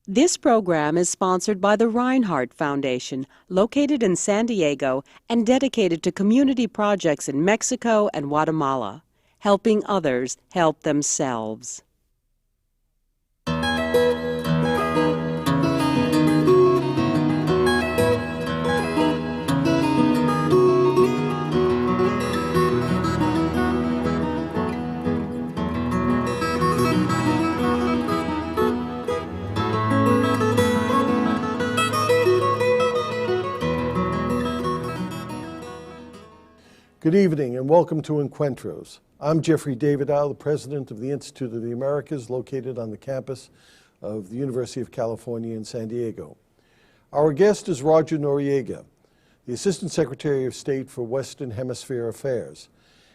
This program is sponsored by the Reinhardt Foundation, located in San Diego and dedicated to community projects in Mexico and Guatemala, helping others help themselves. Good evening and welcome to Encuentros. I'm Jeffrey Davidow, the president of the Institute of the Americas, located on the campus of the University of California in San Diego. Our guest is Roger Noriega, the Assistant Secretary of State for Western Hemisphere Affairs.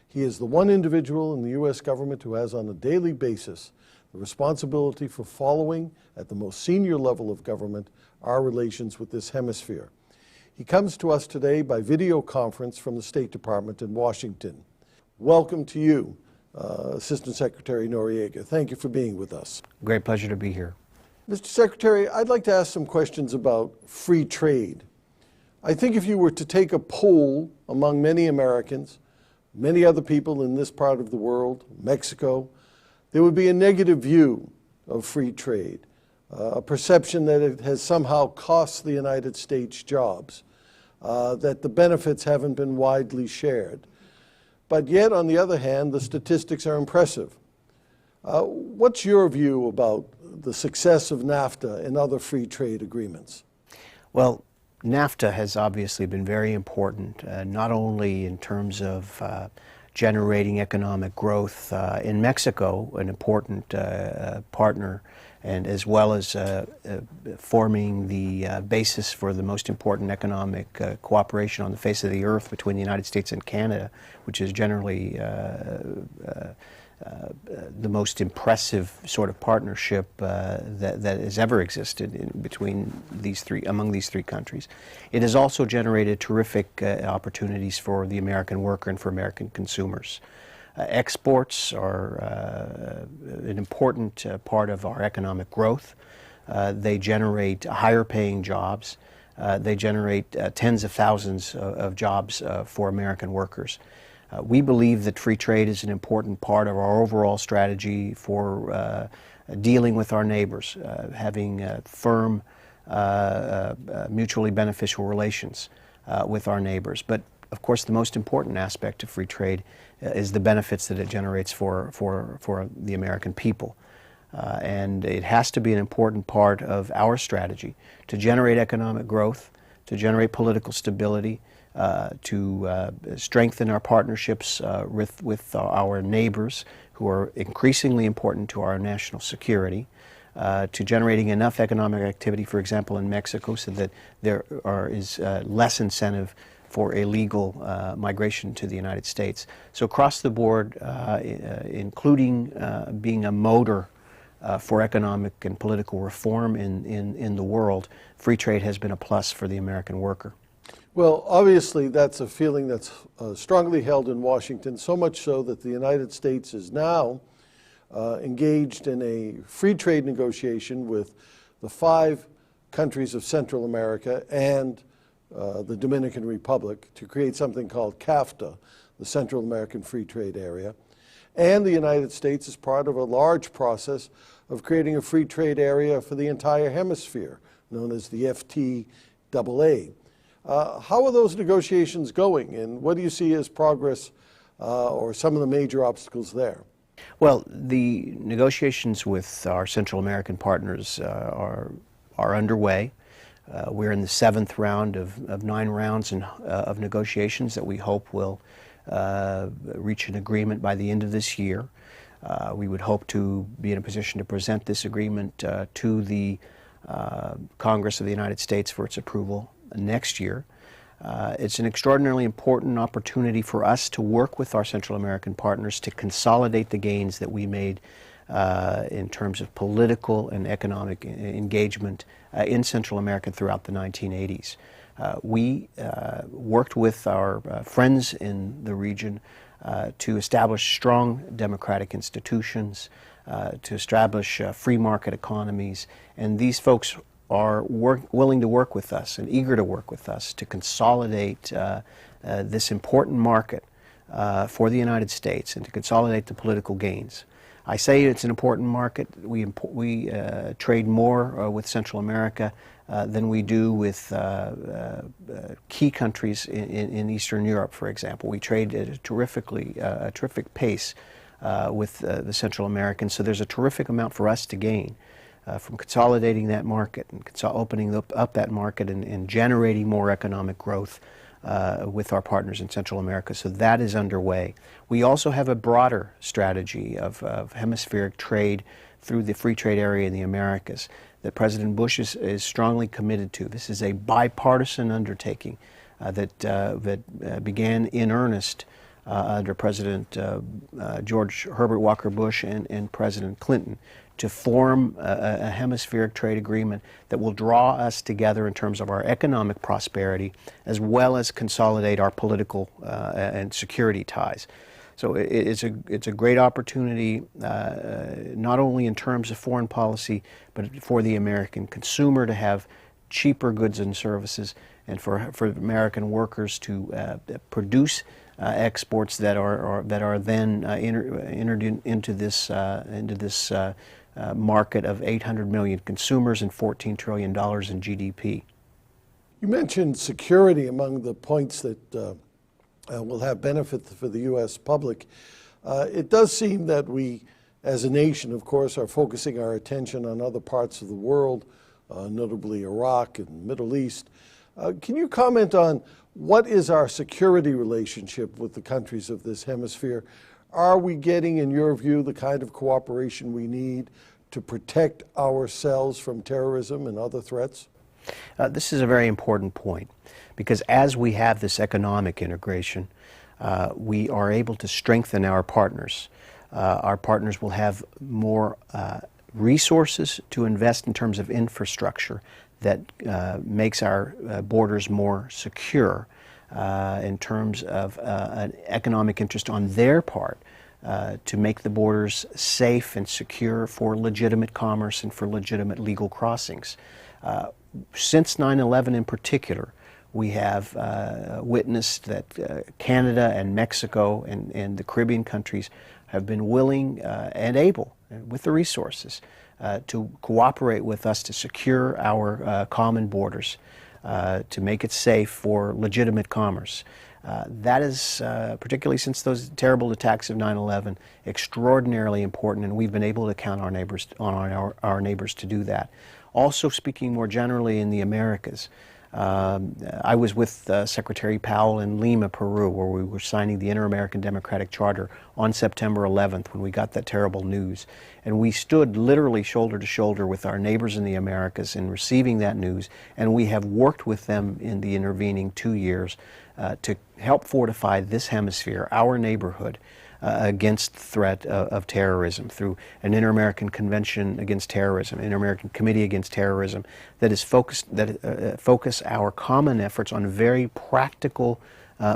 He is the one individual in the U.S. government who has on a daily basis the responsibility for following, at the most senior level of government, our relations with this hemisphere. He comes to us today by video conference from the State Department in Washington. Welcome to you, Assistant Secretary Noriega. Thank you for being with us. Great pleasure to be here. Mr. Secretary, I'd like to ask some questions about free trade. I think if you were to take a poll among many Americans, many other people in this part of the world, Mexico, there would be a negative view of free trade, a perception that it has somehow cost the United States jobs. That the benefits haven't been widely shared. But yet, on the other hand, the statistics are impressive. What's your view about the success of NAFTA and other free trade agreements? Well, NAFTA has obviously been very important, not only in terms of generating economic growth in Mexico, an important partner, and as well as forming the basis for the most important economic cooperation on the face of the earth between the United States and Canada, which is generally the most impressive sort of partnership that has ever existed among these three countries. It has also generated terrific opportunities for the American worker and for American consumers. Exports are an important part of our economic growth. They generate higher paying jobs. They generate tens of thousands of jobs for American workers. We believe that free trade is an important part of our overall strategy for dealing with our neighbors, having firm, mutually beneficial relations with our neighbors. But of course, the most important aspect of free trade is the benefits that it generates for the American people. And it has to be an important part of our strategy to generate economic growth, to generate political stability, to strengthen our partnerships with our neighbors who are increasingly important to our national security, to generating enough economic activity, for example, in Mexico, so that there is less incentive for illegal migration to the United States. So across the board, including being a motor for economic and political reform in the world, free trade has been a plus for the American worker. Well, obviously that's a feeling that's strongly held in Washington, so much so that the United States is now engaged in a free trade negotiation with the 5 countries of Central America and the Dominican Republic to create something called CAFTA, the Central American Free Trade Area. And the United States is part of a large process of creating a free trade area for the entire hemisphere, known as the FTAA. How are those negotiations going, and what do you see as progress or some of the major obstacles there? Well, the negotiations with our Central American partners are underway. We're in the 7th round of 9 rounds of negotiations that we hope will reach an agreement by the end of this year. We would hope to be in a position to present this agreement to the Congress of the United States for its approval next year. It's an extraordinarily important opportunity for us to work with our Central American partners to consolidate the gains that we made in terms of political and economic engagement in Central America throughout the 1980s. We worked with our friends in the region to establish strong democratic institutions, to establish free market economies, and these folks are willing to work with us and eager to work with us to consolidate this important market for the United States and to consolidate the political gains. I say it's an important market. We trade more with Central America than we do with key countries in Eastern Europe, for example. We trade at a terrific pace with the Central Americans, so there's a terrific amount for us to gain from consolidating that market and opening up that market and generating more economic growth with our partners in Central America. So that is underway. We also have a broader strategy of hemispheric trade through the free trade area in the Americas that President Bush is strongly committed to. This is a bipartisan undertaking that began in earnest under President George Herbert Walker Bush and President Clinton to form a hemispheric trade agreement that will draw us together in terms of our economic prosperity as well as consolidate our political and security ties. So it's a great opportunity not only in terms of foreign policy but for the American consumer to have cheaper goods and services and for American workers to produce exports that are then entered into this market of 800 million consumers and $14 trillion in GDP. You mentioned security among the points that will have benefit for the U.S. public. It does seem that we, as a nation, of course, are focusing our attention on other parts of the world, notably Iraq and Middle East. Can you comment on what is our security relationship with the countries of this hemisphere? Are we getting, in your view, the kind of cooperation we need to protect ourselves from terrorism and other threats? This is a very important point because as we have this economic integration, we are able to strengthen our partners. Our partners will have more resources to invest in terms of infrastructure that makes our borders more secure in terms of an economic interest on their part to make the borders safe and secure for legitimate commerce and for legitimate legal crossings. Since 9/11 in particular, we have witnessed that Canada and Mexico and the Caribbean countries have been willing and able, with the resources, to cooperate with us to secure our common borders, to make it safe for legitimate commerce. That is, particularly since those terrible attacks of 9/11, extraordinarily important, and we've been able to count on our neighbors to do that. Also, speaking more generally in the Americas, I was with Secretary Powell in Lima, Peru, where we were signing the Inter-American Democratic Charter on September 11th when we got that terrible news. And we stood literally shoulder to shoulder with our neighbors in the Americas in receiving that news, and we have worked with them in the intervening 2 years to help fortify this hemisphere, our neighborhood, against the threat of terrorism through an Inter-American Convention Against Terrorism, Inter-American Committee Against Terrorism that is focus our common efforts on very practical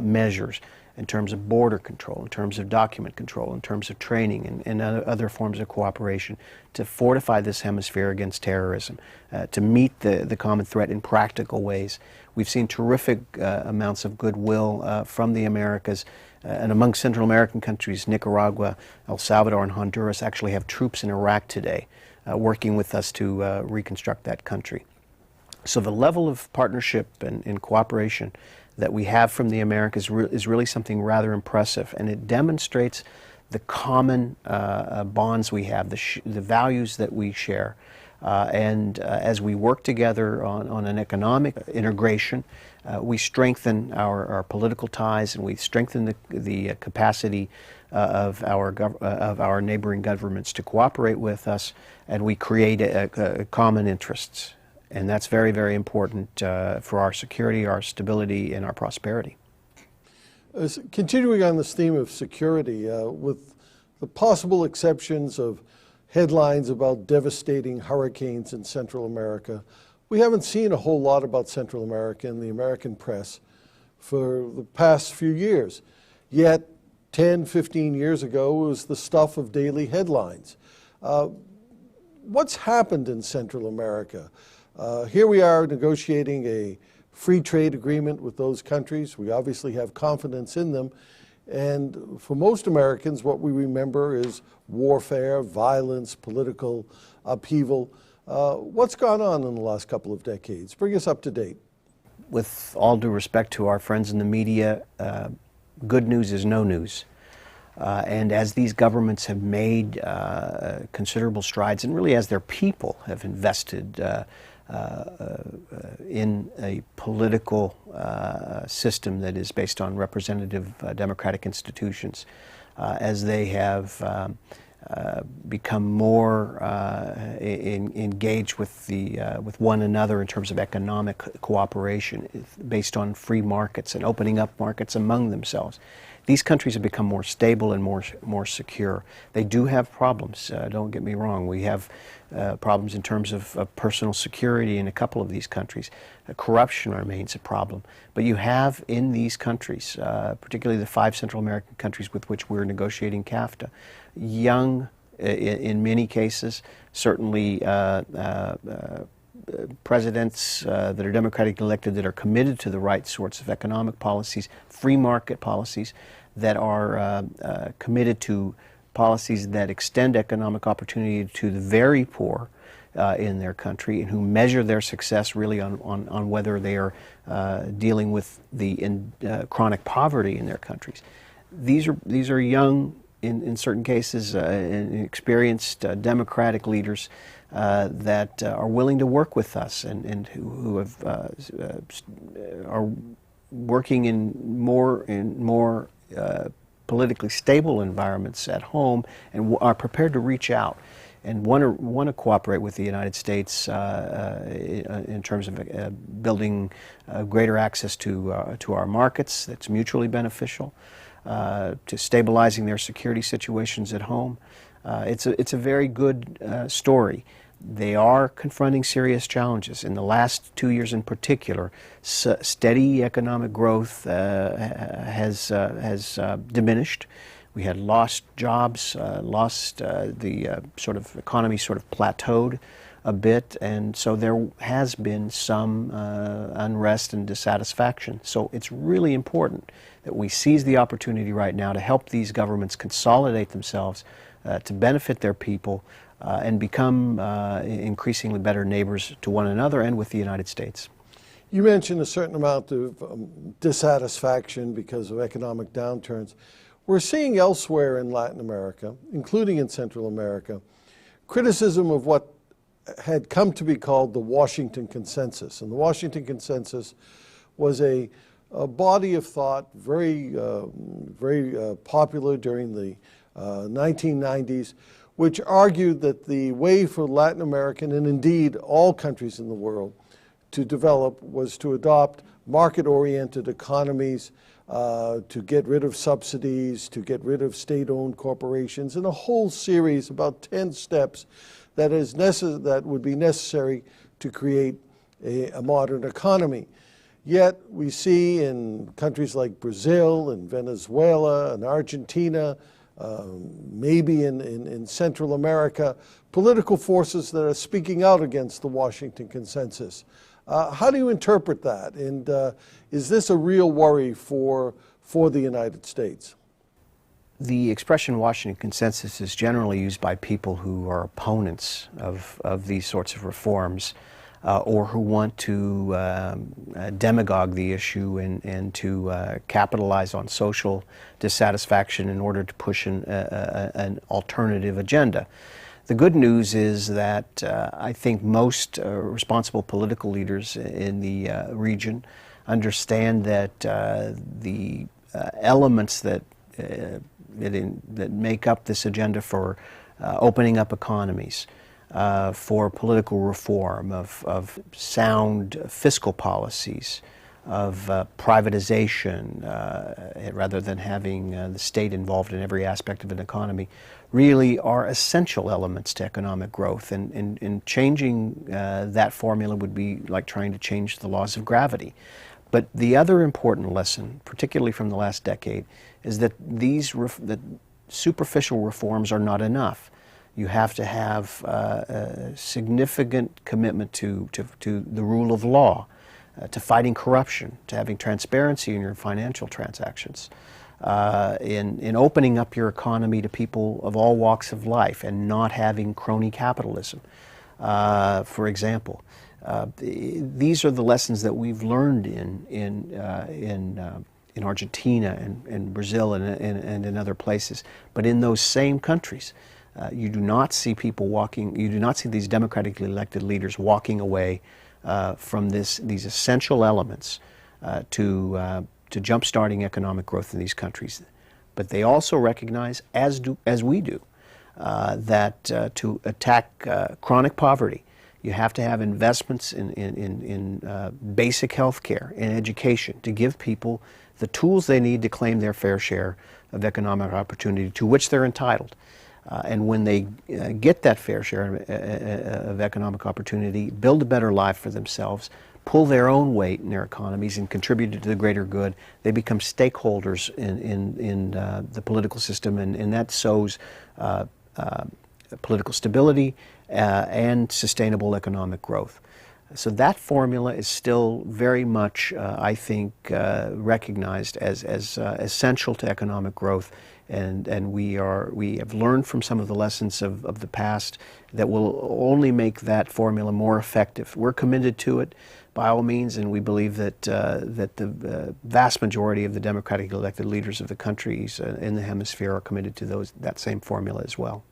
measures in terms of border control, in terms of document control, in terms of training and other forms of cooperation to fortify this hemisphere against terrorism, to meet the common threat in practical ways. We've seen terrific amounts of goodwill from the Americas. And among Central American countries, Nicaragua, El Salvador, and Honduras actually have troops in Iraq today working with us to reconstruct that country. So the level of partnership and cooperation that we have from the Americas is really something rather impressive, and it demonstrates the common bonds we have, the values that we share. And as we work together on an economic integration, we strengthen our political ties, and we strengthen the capacity of our neighboring governments to cooperate with us, and we create common interests. And that's very, very important for our security, our stability, and our prosperity. Continuing on this theme of security, with the possible exceptions of headlines about devastating hurricanes in Central America, we haven't seen a whole lot about Central America in the American press for the past few years. Yet 10, 15 years ago, it was the stuff of daily headlines. What's happened in Central America? Here we are negotiating a free trade agreement with those countries. We obviously have confidence in them. And for most Americans, what we remember is warfare, violence, political upheaval. What's gone on in the last couple of decades? Bring us up to date. With all due respect to our friends in the media, good news is no news. And as these governments have made considerable strides, and really as their people have invested in a political system that is based on representative democratic institutions, as they have become more engaged with one another in terms of economic cooperation based on free markets and opening up markets among themselves. These countries have become more stable and more secure. They do have problems, don't get me wrong. We have problems in terms of personal security in a couple of these countries. Corruption remains a problem. But you have in these countries, particularly the 5 Central American countries with which we're negotiating CAFTA, young, in many cases, certainly presidents that are democratically elected that are committed to the right sorts of economic policies, free market policies, that are committed to policies that extend economic opportunity to the very poor in their country, and who measure their success really on whether they are dealing with the chronic poverty in their countries. These are young, in certain cases, experienced democratic leaders that are willing to work with us and who are working in more politically stable environments at home and are prepared to reach out and want to cooperate with the United States in terms of building greater access to our markets that's mutually beneficial, to stabilizing their security situations at home. It's a very good story. They are confronting serious challenges. In the last 2 years in particular, steady economic growth has diminished. We had lost jobs, the sort of economy sort of plateaued a bit, and so there has been some unrest and dissatisfaction. So it's really important that we seize the opportunity right now to help these governments consolidate themselves, to benefit their people, and become increasingly better neighbors to one another and with the United States. You mentioned a certain amount of dissatisfaction because of economic downturns. We're seeing elsewhere in Latin America, including in Central America, criticism of what had come to be called the Washington Consensus. And the Washington Consensus was a body of thought, very popular during the 1990s, which argued that the way for Latin American, and indeed all countries in the world, to develop was to adopt market-oriented economies, to get rid of subsidies, to get rid of state-owned corporations, and a whole series, about 10 steps, that would be necessary to create a modern economy. Yet we see in countries like Brazil and Venezuela and Argentina, maybe in Central America, political forces that are speaking out against the Washington Consensus. How do you interpret that? And is this a real worry for the United States? The expression Washington Consensus is generally used by people who are opponents of these sorts of reforms, or who want to demagogue the issue and to capitalize on social dissatisfaction in order to push an alternative agenda. The good news is that I think most responsible political leaders in the region understand that the elements that make up this agenda for opening up economies, for political reform, of sound fiscal policies, of privatization, rather than having the state involved in every aspect of an economy, really are essential elements to economic growth. And changing that formula would be like trying to change the laws of gravity. But the other important lesson, particularly from the last decade, is that that superficial reforms are not enough. You have to have a significant commitment to the rule of law, to fighting corruption, to having transparency in your financial transactions, in opening up your economy to people of all walks of life and not having crony capitalism, for example. These are the lessons that we've learned in Argentina and Brazil and in other places. But in those same countries, you do not see people walking, you do not see these democratically elected leaders walking away from these essential elements to jump-starting economic growth in these countries. But they also recognize, as we do, that to attack chronic poverty, you have to have investments in basic health care and education to give people the tools they need to claim their fair share of economic opportunity to which they're entitled. And when they get that fair share of economic opportunity, build a better life for themselves, pull their own weight in their economies and contribute to the greater good, they become stakeholders in the political system, and that sows political stability and sustainable economic growth. So that formula is still very much, I think, recognized as essential to economic growth, and we have learned from some of the lessons of the past that will only make that formula more effective. We're committed to it by all means, and we believe that the vast majority of the democratically elected leaders of the countries in the hemisphere are committed to that same formula as well.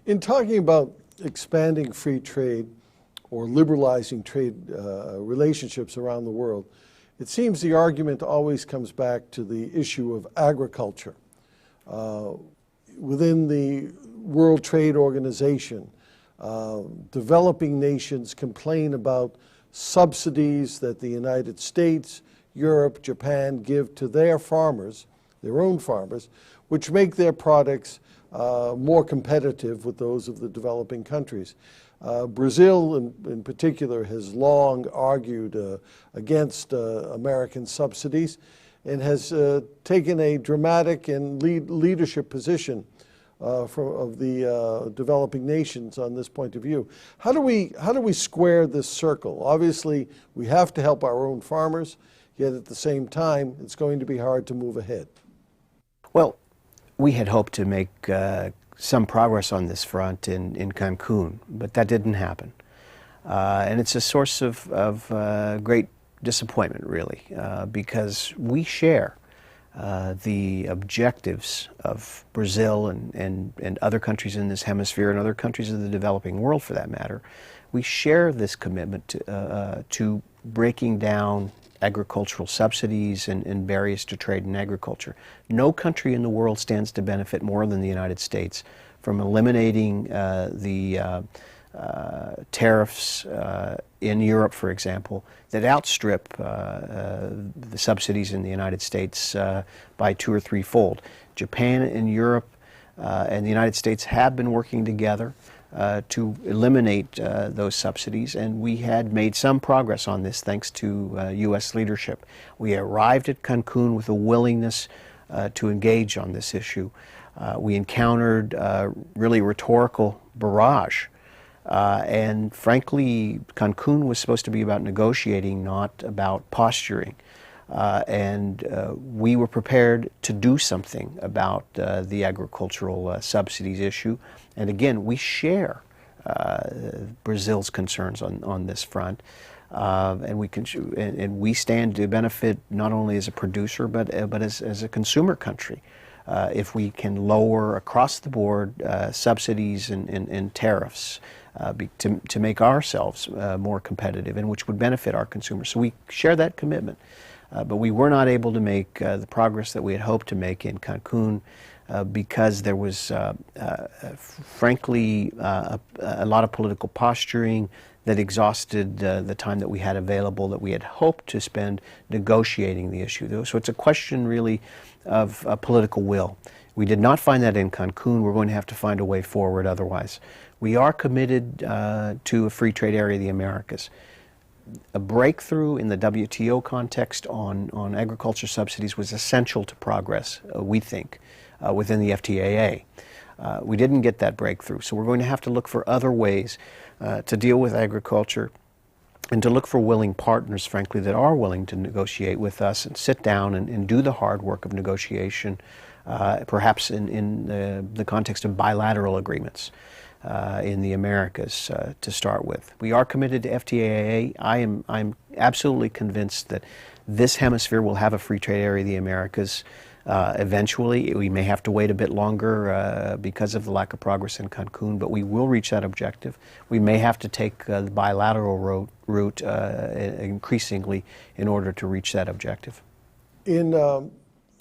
In talking about expanding free trade or liberalizing trade relationships around the world, it seems the argument always comes back to the issue of agriculture. Within the World Trade Organization, developing nations complain about subsidies that the United States, Europe, Japan give to their farmers, their own farmers, which make their products more competitive with those of the developing countries. Brazil, in particular, has long argued against American subsidies and has taken a dramatic and leadership position of the developing nations on this point of view. How do we square this circle? Obviously, we have to help our own farmers, yet at the same time, it's going to be hard to move ahead. Well, we had hoped to make some progress on this front in Cancun, but that didn't happen. And it's a source of great disappointment, really, because we share the objectives of Brazil and other countries in this hemisphere and other countries of the developing world, for that matter. We share this commitment to breaking down agricultural subsidies and barriers to trade in agriculture. No country in the world stands to benefit more than the United States from eliminating the tariffs in Europe, for example, that outstrip the subsidies in the United States by 2 or 3-fold. Japan and Europe and the United States have been working together to eliminate those subsidies, and we had made some progress on this thanks to U.S. leadership. We arrived at Cancun with a willingness to engage on this issue. We encountered really rhetorical barrage, and frankly, Cancun was supposed to be about negotiating, not about posturing. And we were prepared to do something about the agricultural subsidies issue. And again, we share Brazil's concerns on this front, and we stand to benefit not only as a producer but as a consumer country if we can lower across the board subsidies and tariffs to make ourselves more competitive, and which would benefit our consumers. So we share that commitment. But we were not able to make the progress that we had hoped to make in Cancun because there was, frankly, a lot of political posturing that exhausted the time that we had available that we had hoped to spend negotiating the issue. So it's a question, really, of political will. We did not find that in Cancun. We're going to have to find a way forward otherwise. We are committed to a free trade area of the Americas. A breakthrough in the WTO context on agriculture subsidies was essential to progress, we think, within the FTAA. We didn't get that breakthrough, so we're going to have to look for other ways to deal with agriculture and to look for willing partners, frankly, that are willing to negotiate with us and sit down and do the hard work of negotiation, perhaps in the context of bilateral agreements in the Americas to start with. We are committed to FTAA. I'm absolutely convinced that this hemisphere will have a free trade area of the Americas eventually. We may have to wait a bit longer because of the lack of progress in Cancun, but we will reach that objective. We may have to take the bilateral route increasingly in order to reach that objective. In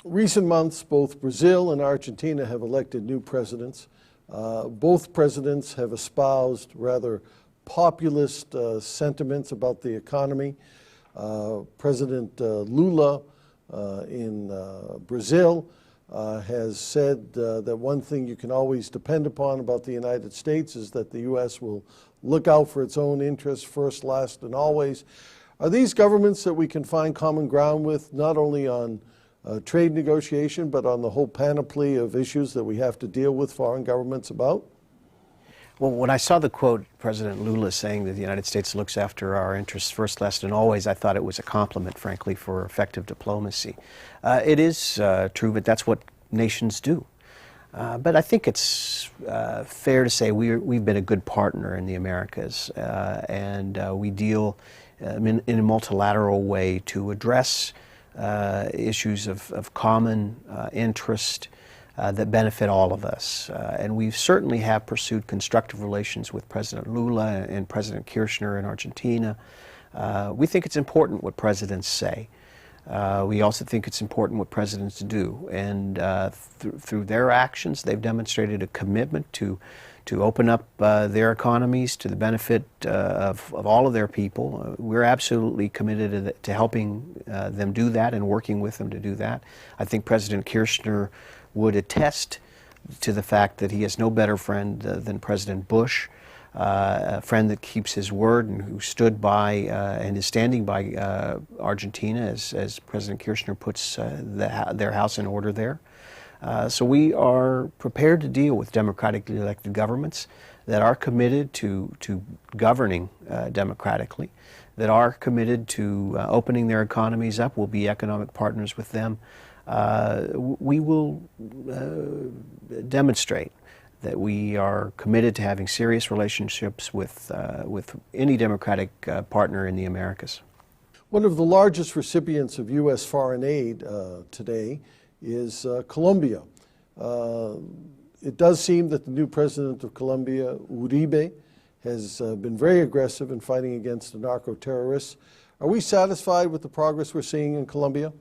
recent months, both Brazil and Argentina have elected new presidents. Both presidents have espoused rather populist sentiments about the economy. President Lula in Brazil has said that one thing you can always depend upon about the United States is that the U.S. will look out for its own interests first, last, and always. Are these governments that we can find common ground with, not only on trade negotiation, but on the whole panoply of issues that we have to deal with foreign governments about? Well, when I saw the quote, President Lula saying that the United States looks after our interests first, last, and always, I thought it was a compliment, frankly, for effective diplomacy. It is true, but that's what nations do. But I think it's fair to say we've been a good partner in the Americas, and we deal in a multilateral way to address issues of common interest that benefit all of us. And we certainly have pursued constructive relations with President Lula and President Kirchner in Argentina. We think it's important what presidents say. We also think it's important what presidents do. And through their actions, they've demonstrated a commitment to open up their economies to the benefit of all of their people. We're absolutely committed to helping them do that and working with them to do that. I think President Kirchner would attest to the fact that he has no better friend than President Bush, a friend that keeps his word and who stood by and is standing by Argentina as President Kirchner puts their house in order there. So we are prepared to deal with democratically elected governments that are committed to governing democratically, that are committed to opening their economies up. We'll be economic partners with them. We will demonstrate that we are committed to having serious relationships with any democratic partner in the Americas. One of the largest recipients of U.S. foreign aid today is Colombia. It does seem that the new president of Colombia, Uribe, has been very aggressive in fighting against the narco-terrorists. Are we satisfied with the progress we're seeing in Colombia?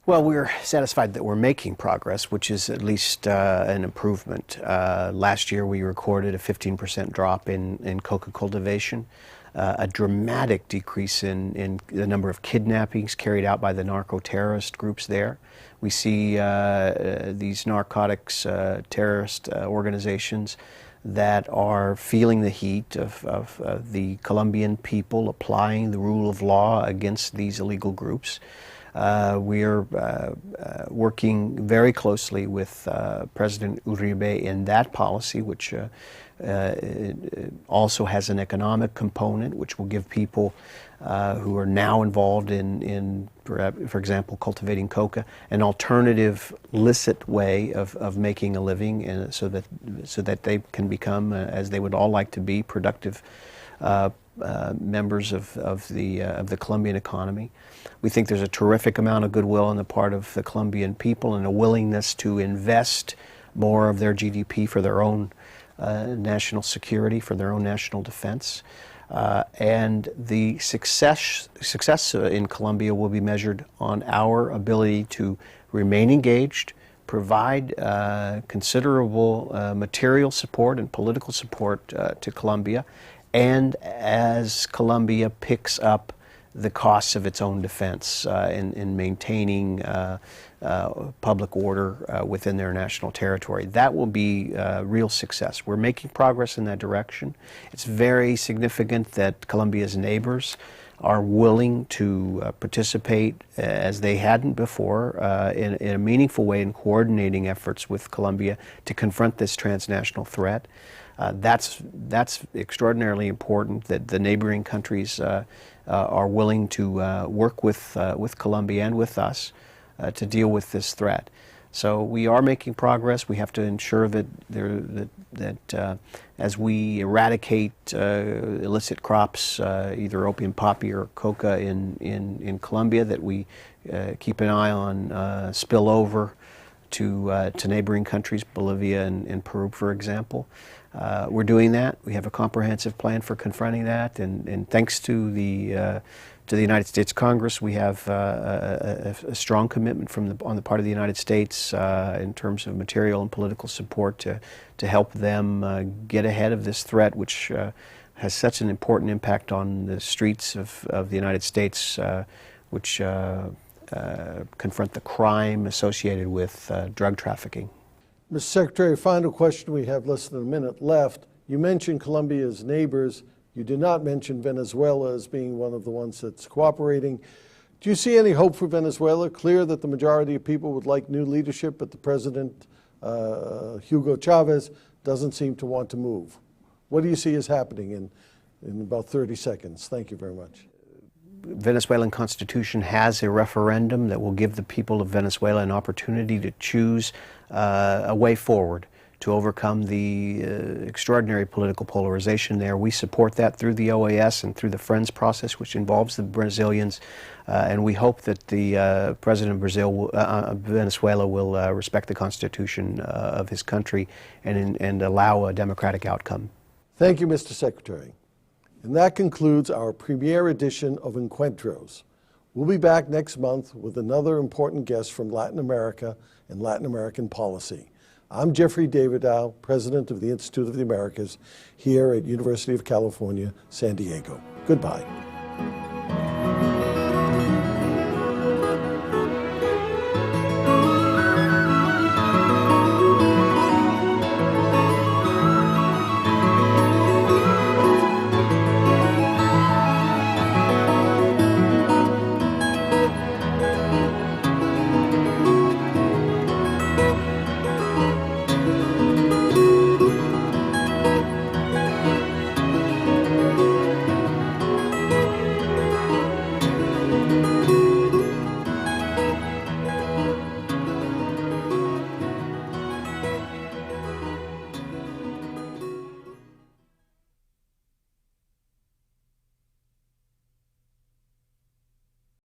Well, we're satisfied that we're making progress, which is at least an improvement. Last year we recorded a 15% drop in coca cultivation, a dramatic decrease in the number of kidnappings carried out by the narco-terrorist groups there. We see these narcotics terrorist organizations that are feeling the heat of the Colombian people applying the rule of law against these illegal groups. We're working very closely with President Uribe in that policy, which also has an economic component, which will give people who are now involved in, for example, cultivating coca, an alternative licit way of making a living, and so that they can become, as they would all like to be, productive members of the Colombian economy. We think there's a terrific amount of goodwill on the part of the Colombian people and a willingness to invest more of their GDP for their own national security, for their own national defense. And the success in Colombia will be measured on our ability to remain engaged, provide considerable material support and political support to Colombia, and as Colombia picks up the costs of its own defense in maintaining public order within their national territory. That will be a real success. We're making progress in that direction. It's very significant that Colombia's neighbors are willing to participate as they hadn't before in a meaningful way in coordinating efforts with Colombia to confront this transnational threat. That's extraordinarily important that the neighboring countries are willing to work with Colombia and with us to deal with this threat. So we are making progress. We have to ensure that as we eradicate illicit crops, either opium poppy or coca in Colombia, that we keep an eye on spillover to neighboring countries, Bolivia and Peru, for example. We're doing that. We have a comprehensive plan for confronting that, and thanks to the United States Congress, we have a strong commitment on the part of the United States in terms of material and political support to help them get ahead of this threat, which has such an important impact on the streets of the United States, which confront the crime associated with drug trafficking. Mr. Secretary, final question. We have less than a minute left. You mentioned Colombia's neighbors. You did not mention Venezuela as being one of the ones that's cooperating. Do you see any hope for Venezuela? Clear that the majority of people would like new leadership, but the president, Hugo Chavez, doesn't seem to want to move. What do you see is happening in about 30 seconds? Thank you very much. Venezuelan Constitution has a referendum that will give the people of Venezuela an opportunity to choose a way forward to overcome the extraordinary political polarization there. We support that through the OAS and through the Friends process, which involves the Brazilians, and we hope that the President of Venezuela will respect the Constitution of his country and allow a democratic outcome. Thank you, Mr. Secretary. And that concludes our premiere edition of Encuentros. We'll be back next month with another important guest from Latin America and Latin American policy. I'm Jeffrey Davidow, President of the Institute of the Americas here at University of California, San Diego. Goodbye.